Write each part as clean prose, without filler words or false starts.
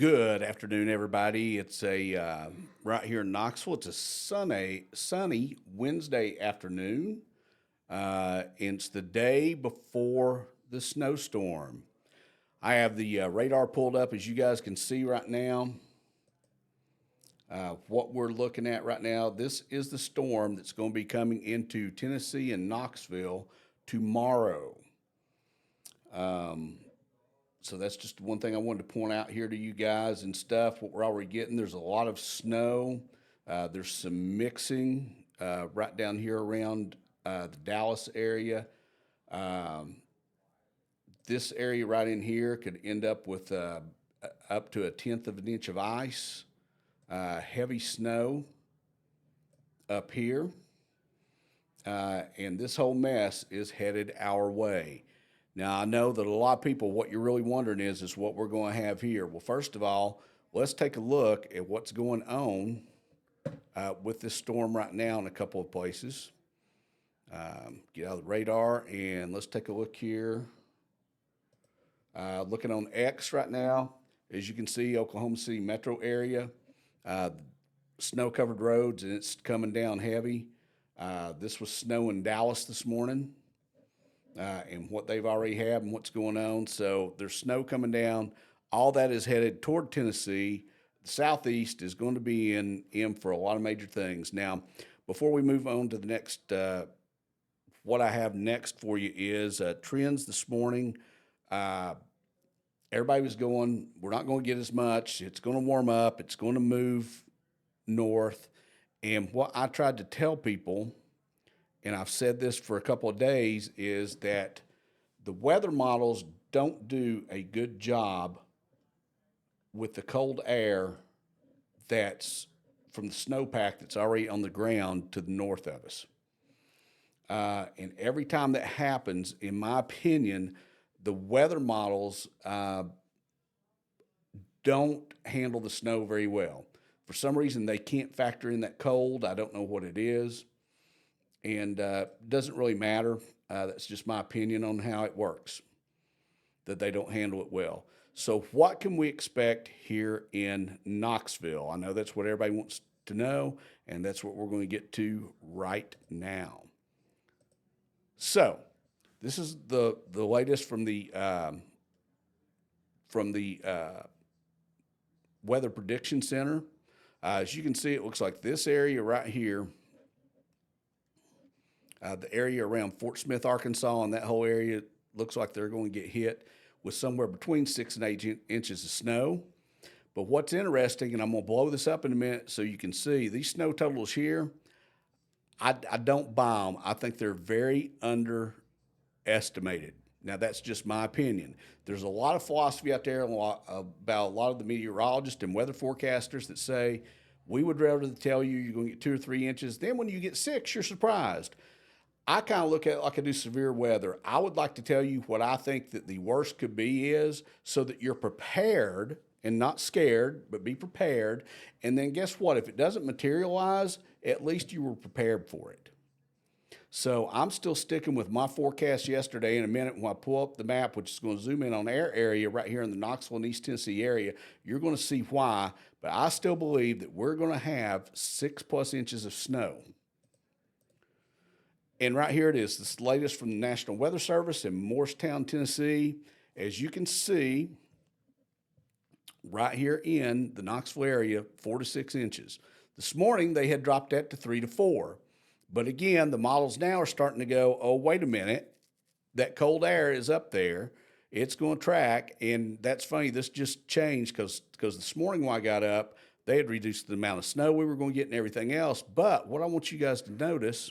Good afternoon, everybody. It's a right here in Knoxville. It's a sunny Wednesday afternoon. It's the day before the snowstorm. I have the radar pulled up, as you guys can see right now. What we're looking at right now, this is the storm that's going to be coming into Tennessee and Knoxville tomorrow. So that's just one thing I wanted to point out here to you guys and stuff. What we're already getting, there's a lot of snow. There's some mixing right down here around the Dallas area. This area right in here could end up with up to 1/10 of an inch of ice, heavy snow up here. And this whole mess is headed our way. Now, I know that a lot of people, what you're really wondering is what we're going to have here. Well, first of all, let's take a look at what's going on with this storm right now in a couple of places. Get out of the radar and let's take a look here. Looking on X right now, as you can see, Oklahoma City metro area, snow-covered roads, and it's coming down heavy. This was snow in Dallas this morning. And what they've already had and what's going on. So there's snow coming down. All that is headed toward Tennessee. The southeast is going to be in for a lot of major things. Now, before we move on to the next, what I have next for you is trends this morning. Everybody was going, we're not going to get as much. It's going to warm up. It's going to move north. And what I tried to tell people, and I've said this for a couple of days, is that the weather models don't do a good job with the cold air that's from the snowpack that's already on the ground to the north of us. And every time that happens, in my opinion, the weather models don't handle the snow very well. For some reason, they can't factor in that cold. I don't know what it is. And doesn't really matter. That's just my opinion on how it works, that they don't handle it well. So what can we expect here in Knoxville? I know that's what everybody wants to know, and that's what we're going to get to right now. So this is the latest from the Weather Prediction Center. As you can see, it looks like this area right here, the area around Fort Smith, Arkansas, and that whole area looks like they're going to get hit with somewhere between 6 and 8 inches of snow. But what's interesting, and I'm going to blow this up in a minute so you can see, these snow totals here, I don't buy them. I think they're very underestimated. Now, that's just my opinion. There's a lot of philosophy out there about a lot of the meteorologists and weather forecasters that say, we would rather tell you you're going to get 2 or 3 inches. Then when you get 6, you're surprised. I kind of look at it like I do severe weather. I would like to tell you what I think that the worst could be is, so that you're prepared and not scared, but be prepared. And then guess what? If it doesn't materialize, at least you were prepared for it. So I'm still sticking with my forecast yesterday. In a minute, when I pull up the map, which is going to zoom in on our area right here in the Knoxville and East Tennessee area, you're going to see why. But I still believe that we're going to have 6+ inches of snow. And right here it is. This is the latest from the National Weather Service in Morristown, Tennessee. As you can see, right here in the Knoxville area, 4 to 6 inches. This morning, they had dropped that to 3 to 4. But again, the models now are starting to go, oh, wait a minute. That cold air is up there. It's going to track. And that's funny. This just changed because this morning when I got up, they had reduced the amount of snow we were going to get and everything else. But what I want you guys to notice,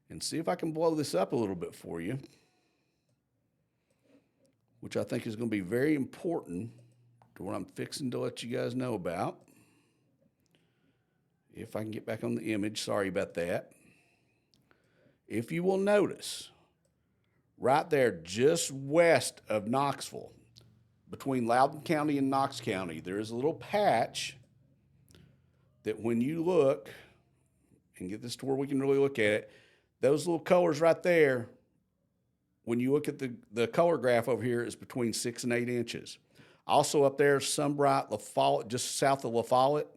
and see if I can blow this up a little bit for you, which I think is going to be very important to what I'm fixing to let you guys know about. If I can get back on the image, sorry about that. If you will notice, right there just west of Knoxville, between Loudoun County and Knox County, there is a little patch that when you look, and get this to where we can really look at it, those little colors right there, when you look at the color graph over here, is between 6 and 8 inches. Also up there, Sunbright, La Follette, just south of La Follette,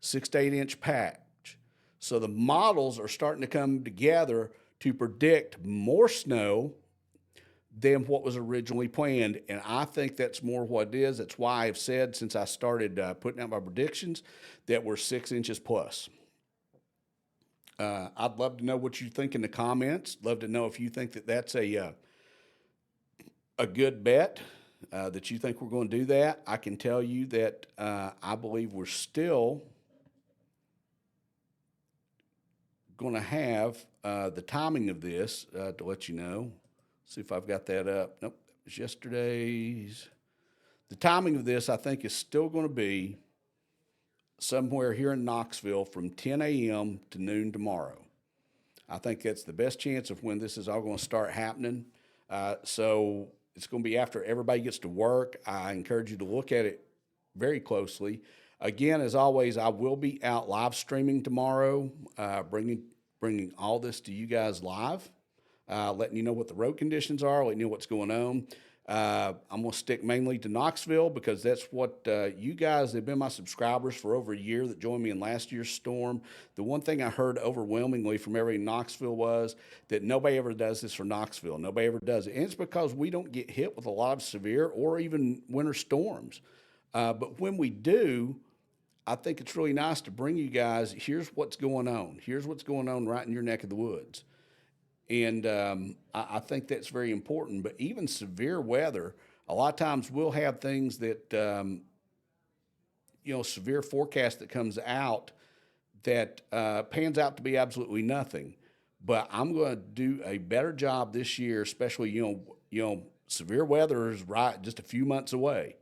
6 to 8 inch patch. So the models are starting to come together to predict more snow than what was originally planned. And I think that's more what it is. That's why I've said since I started putting out my predictions that we're 6 inches plus. I'd love to know what you think in the comments. Love to know if you think that that's a good bet, that you think we're going to do that. I can tell you that I believe we're still going to have the timing of this to let you know. See if I've got that up. Nope, that was yesterday's. The timing of this, I think, is still going to be somewhere here in Knoxville from 10 a.m. to noon tomorrow. I think that's the best chance of when this is all going to start happening. So it's going to be after everybody gets to work. I encourage you to look at it very closely. Again, as always, I will be out live streaming tomorrow, bringing all this to you guys live, letting you know what the road conditions are, letting you know what's going on. I'm going to stick mainly to Knoxville because that's what you guys have been my subscribers for over a year that joined me in last year's storm. The one thing I heard overwhelmingly from everybody in Knoxville was that nobody ever does this for Knoxville. Nobody ever does it. And it's because we don't get hit with a lot of severe or even winter storms. But when we do, I think it's really nice to bring you guys, here's what's going on. Here's what's going on right in your neck of the woods. And I think that's very important. But even severe weather, a lot of times we'll have things that, severe forecast that comes out that pans out to be absolutely nothing. But I'm going to do a better job this year, especially, severe weather is right just a few months away.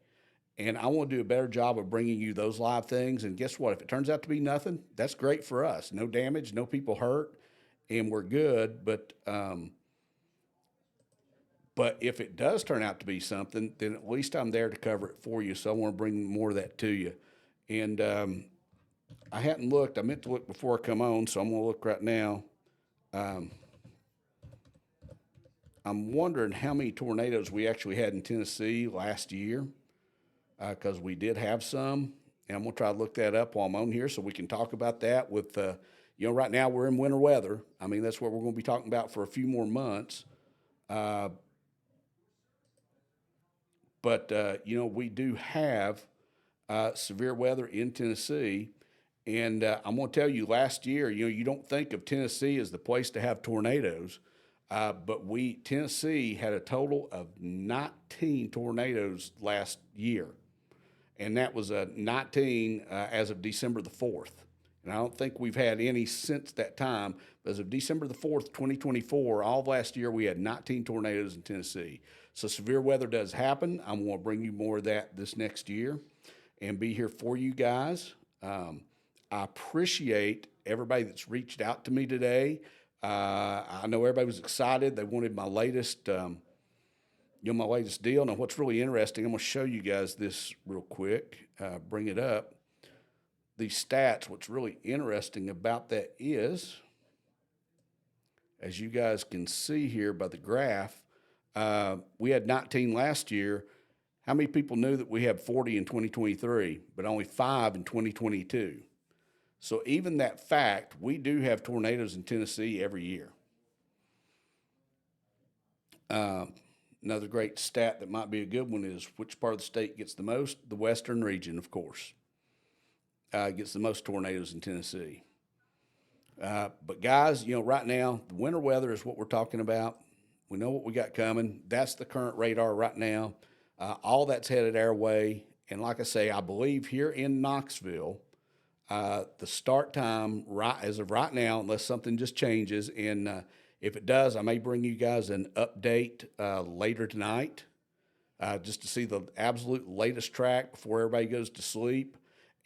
And I want to do a better job of bringing you those live things. And guess what? If it turns out to be nothing, that's great for us. No damage, no people hurt, and we're good. But if it does turn out to be something, then at least I'm there to cover it for you. So I want to bring more of that to you. And I hadn't looked. I meant to look before I come on, so I'm going to look right now. I'm wondering how many tornadoes we actually had in Tennessee last year, because we did have some. And I'm going to try to look that up while I'm on here so we can talk about that with, right now we're in winter weather. I mean, that's what we're going to be talking about for a few more months. But we do have severe weather in Tennessee. And I'm going to tell you, last year, you don't think of Tennessee as the place to have tornadoes. But Tennessee had a total of 19 tornadoes last year. And that was 19 as of December the 4th. And I don't think we've had any since that time. As of December the 4th, 2024, all of last year, we had 19 tornadoes in Tennessee. So severe weather does happen. I'm going to bring you more of that this next year and be here for you guys. I appreciate everybody that's reached out to me today. I know everybody was excited. They wanted my latest, my latest deal. Now, what's really interesting, I'm going to show you guys this real quick, bring it up. These stats, what's really interesting about that is, as you guys can see here by the graph, we had 19 last year. How many people knew that we had 40 in 2023, but only 5 in 2022? So even that fact, we do have tornadoes in Tennessee every year. Another great stat that might be a good one is which part of the state gets the most? The western region, of course, gets the most tornadoes in Tennessee. But guys, right now, the winter weather is what we're talking about. We know what we got coming. That's the current radar right now. All that's headed our way. And like I say, I believe here in Knoxville, the start time as of right now, unless something just changes, and if it does, I may bring you guys an update later tonight, just to see the absolute latest track before everybody goes to sleep.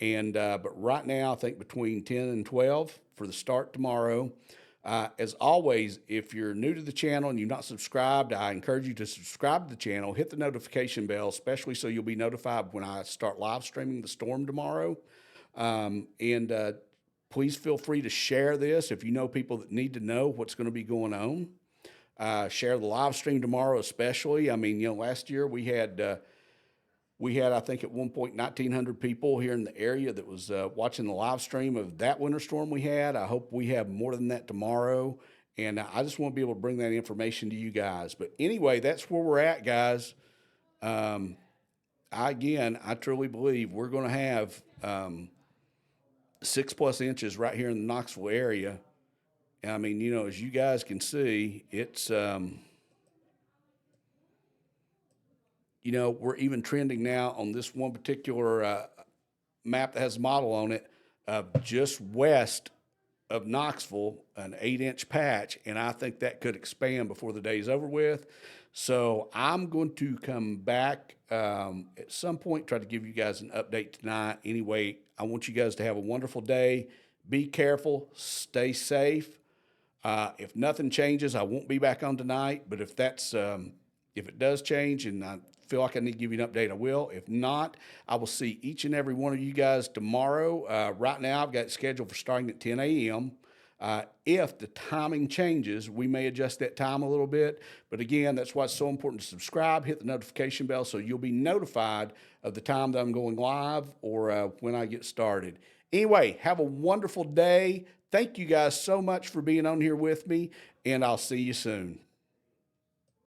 And but right now, I think between 10 and 12 for the start tomorrow. As always, if you're new to the channel and you've not subscribed, I encourage you to subscribe to the channel, hit the notification bell, especially so you'll be notified when I start live streaming the storm tomorrow. Please feel free to share this if you know people that need to know what's going to be going on. Share the live stream tomorrow especially. I mean, last year we had We had, I think, at one point, 1,900 people here in the area that was watching the live stream of that winter storm we had. I hope we have more than that tomorrow. And I just want to be able to bring that information to you guys. But anyway, that's where we're at, guys. I truly believe we're going to have 6+ inches right here in the Knoxville area. I mean, as you guys can see, it's, we're even trending now on this one particular map that has a model on it, just west of Knoxville, an 8-inch patch, and I think that could expand before the day's over with. So I'm going to come back at some point, try to give you guys an update tonight. Anyway, I want you guys to have a wonderful day. Be careful, stay safe. If nothing changes, I won't be back on tonight, but if it does change and I feel like I need to give you an update, I will. If not, I will see each and every one of you guys tomorrow. Right now, I've got it scheduled for starting at 10 a.m. If the timing changes, we may adjust that time a little bit. But again, that's why it's so important to subscribe, hit the notification bell so you'll be notified of the time that I'm going live or when I get started. Anyway, have a wonderful day. Thank you guys so much for being on here with me, and I'll see you soon.